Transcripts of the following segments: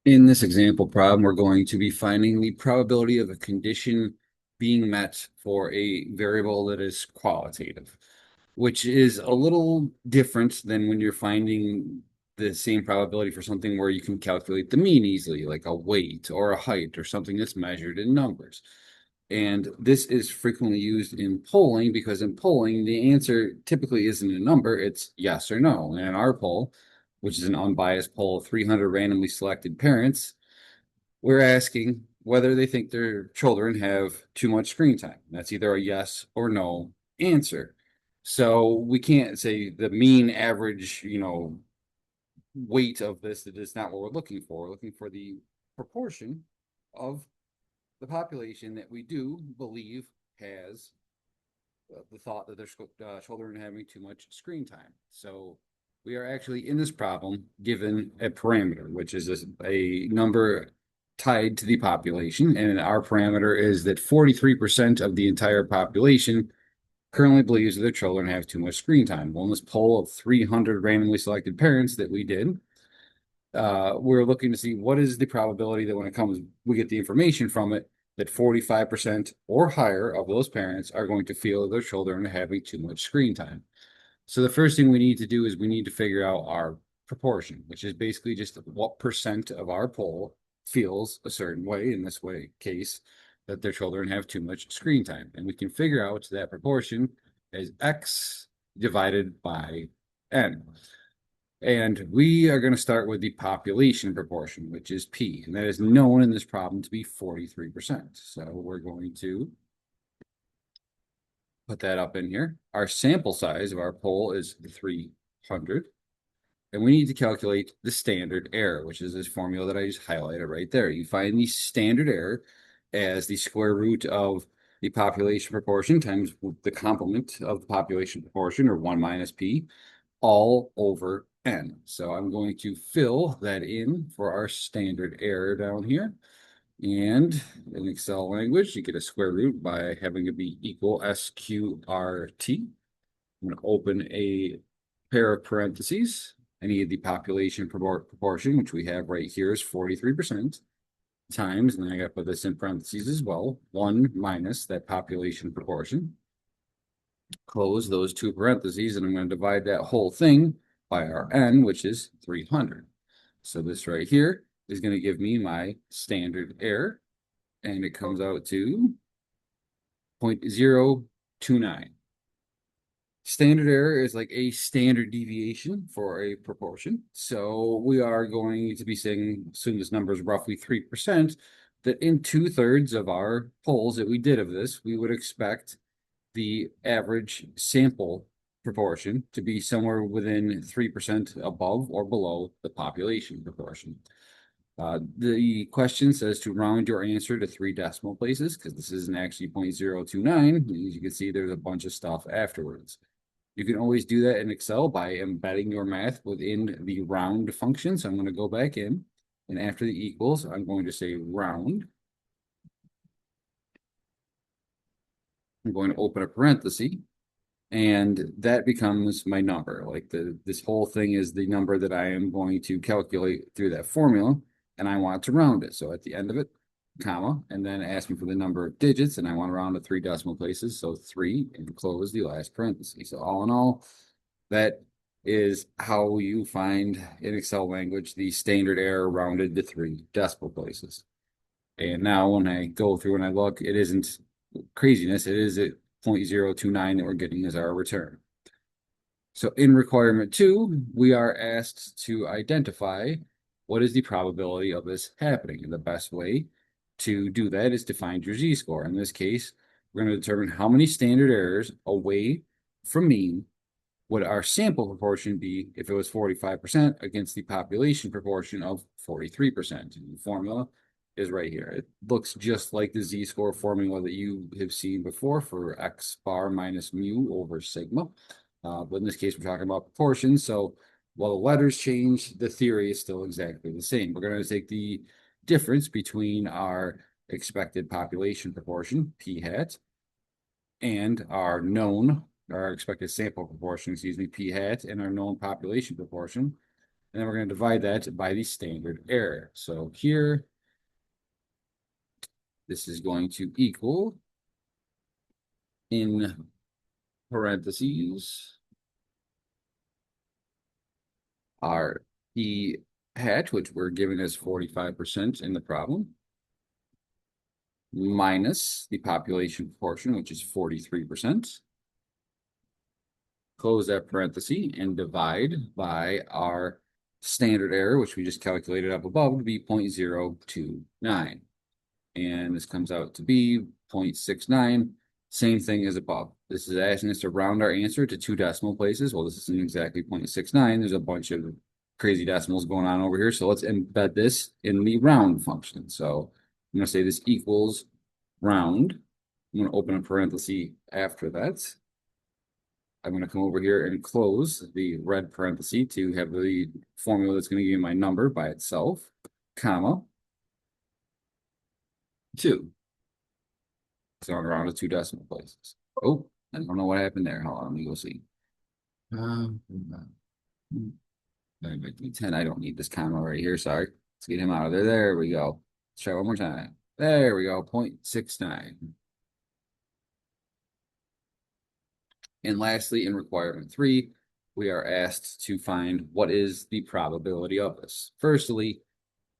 In this example problem, we're going to be finding the probability of a condition being met for a variable that is qualitative, which is a little different than when you're finding the same probability for something where you can calculate the mean easily, like a weight or a height or something that's measured in numbers. And this is frequently used in polling because in polling, the answer typically isn't a number, it's yes or no. And in our poll, which is an unbiased poll of 300 randomly selected parents, we're asking whether they think their children have too much screen time. That's either a yes or no answer. So we can't say the mean average, weight of this. That is not what we're looking for. We're looking for the proportion of the population that we do believe has the thought that their children are having too much screen time. So we are actually in this problem given a parameter, which is a number tied to the population. And our parameter is that 43% of the entire population currently believes that their children have too much screen time. Well, in this poll of 300 randomly selected parents that we did, we're looking to see what is the probability that when it comes, we get the information from it, that 45% or higher of those parents are going to feel their children are having too much screen time. So the first thing we need to do is we need to figure out our proportion, which is basically just what percent of our poll feels a certain way, in this way case, that their children have too much screen time. And we can figure out that proportion as X divided by N. And we are going to start with the population proportion, which is P, and that is known in this problem to be 43%. So we're going to put that up in here. Our sample size of our poll is 300, and we need to calculate the standard error, which is this formula that I just highlighted right there. You find the standard error as the square root of the population proportion times the complement of the population proportion, or 1 minus P, all over N. So I'm going to fill that in for our standard error down here. And in Excel language, you get a square root by having it be equal SQRT. I'm going to open a pair of parentheses. I need the population proportion, which we have right here, is 43%, times, and then I got to put this in parentheses as well, 1 minus that population proportion. Close those two parentheses, and I'm going to divide that whole thing by our N, which is 300. So this right here is going to give me my standard error, and it comes out to 0.029. Standard error is like a standard deviation for a proportion. So we are going to be saying, assume this number is roughly 3%, that in 2/3 of our polls that we did of this, we would expect the average sample proportion to be somewhere within 3% above or below the population proportion. The question says to round your answer to 3 decimal places, because this isn't actually 0.029. As you can see, there's a bunch of stuff afterwards. You can always do that in Excel by embedding your math within the round function. So I'm going to go back in, and after the equals, I'm going to say round. I'm going to open a parenthesis, and that becomes my number. Like this whole thing is the number that I am going to calculate through that formula, and I want to round it. So at the end of it, comma, and then ask me for the number of digits, and I want to round to 3 decimal places, so 3, and close the last parenthesis. So all in all, that is how you find in Excel language the standard error rounded to 3 decimal places. And now when I go through and I look, it isn't craziness. It is at 0.029 that we're getting as our return. So in requirement 2, we are asked to identify what is the probability of this happening. And the best way to do that is to find your z-score. In this case, we're going to determine how many standard errors away from mean would our sample proportion be if it was 45% against the population proportion of 43%. And the formula is right here. It looks just like the z-score formula that you have seen before for x bar minus mu over sigma. But in this case, we're talking about proportions. So while the letters change, the theory is still exactly the same. We're going to take the difference between our expected population proportion, p hat, and our expected sample proportion, excuse me, p hat, and our known population proportion, And then we're going to divide that by the standard error. So here, this is going to equal, in parentheses, our p hat, which we're given as 45% in the problem, minus the population proportion, which is 43%. Close that parenthesis and divide by our standard error, which we just calculated up above, to be 0.029. And this comes out to be 0.69, same thing as above. This is asking us to round our answer to 2 decimal places. Well, this isn't exactly 0.69. There's a bunch of crazy decimals going on over here. So let's embed this in the round function. So I'm going to say this equals round. I'm going to open a parenthesis after that. I'm going to come over here and close the red parenthesis to have the formula that's going to give me my number by itself, comma, 2. So I'm around to 2 decimal places. Oh, I don't know what happened there. Hold on, let me go see. 10. I don't need this comma right here. Sorry. Let's get him out of there. There we go. Let's try one more time. There we go. 0.69. And lastly, in requirement 3, we are asked to find what is the probability of this. Firstly,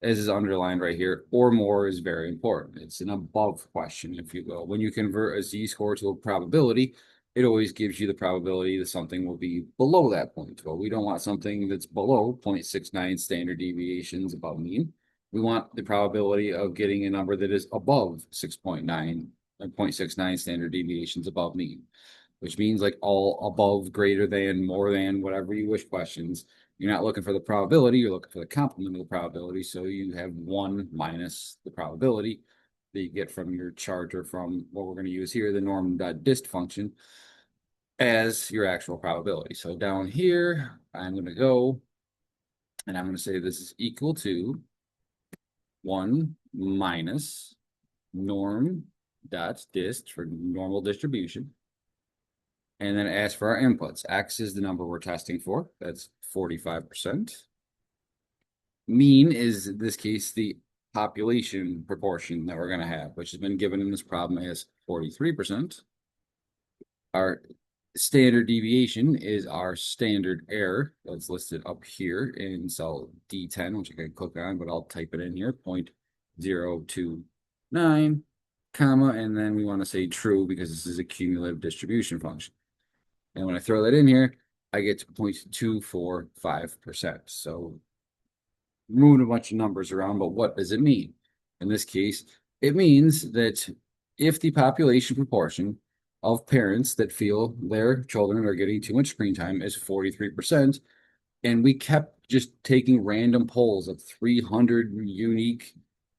as is underlined right here, or more is very important. It's an above question, if you will. When you convert a z-score to a probability, it always gives you the probability that something will be below that point. Well, we don't want something that's below 0.69 standard deviations above mean. We want the probability of getting a number that is above 6.9 or 0.69 standard deviations above mean, which means like all above, greater than, more than, whatever you wish questions. You're not looking for the probability, you're looking for the complement of the probability. So you have 1 minus the probability that you get from your chart, or from what we're going to use here, the norm.dist function, as your actual probability. So down here, I'm going to go and I'm going to say this is equal to 1 minus norm.dist for normal distribution. And then ask for our inputs. X is the number we're testing for. That's 45%. Mean is, in this case, the population proportion that we're going to have, which has been given in this problem as 43%. Our standard deviation is our standard error that's listed up here in cell D10, which I can click on, but I'll type it in here, 0.029, comma, and then we want to say true because this is a cumulative distribution function. And when I throw that in here, I get to 0.245%. So moving a bunch of numbers around, but what does it mean? In this case, it means that if the population proportion of parents that feel their children are getting too much screen time is 43%, and we kept just taking random polls of 300 unique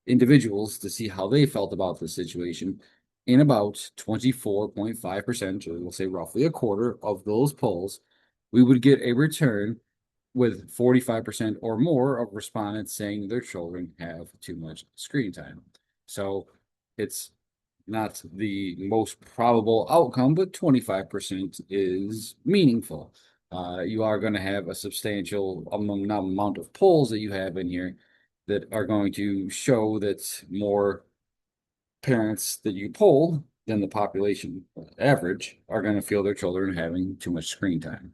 individuals to see how they felt about the situation, in about 24.5%, or we'll say roughly a quarter of those polls, we would get a return with 45% or more of respondents saying their children have too much screen time. So it's not the most probable outcome, but 25% is meaningful. You are going to have a substantial amount of polls that you have in here that are going to show that more parents that you poll than the population average are going to feel their children having too much screen time.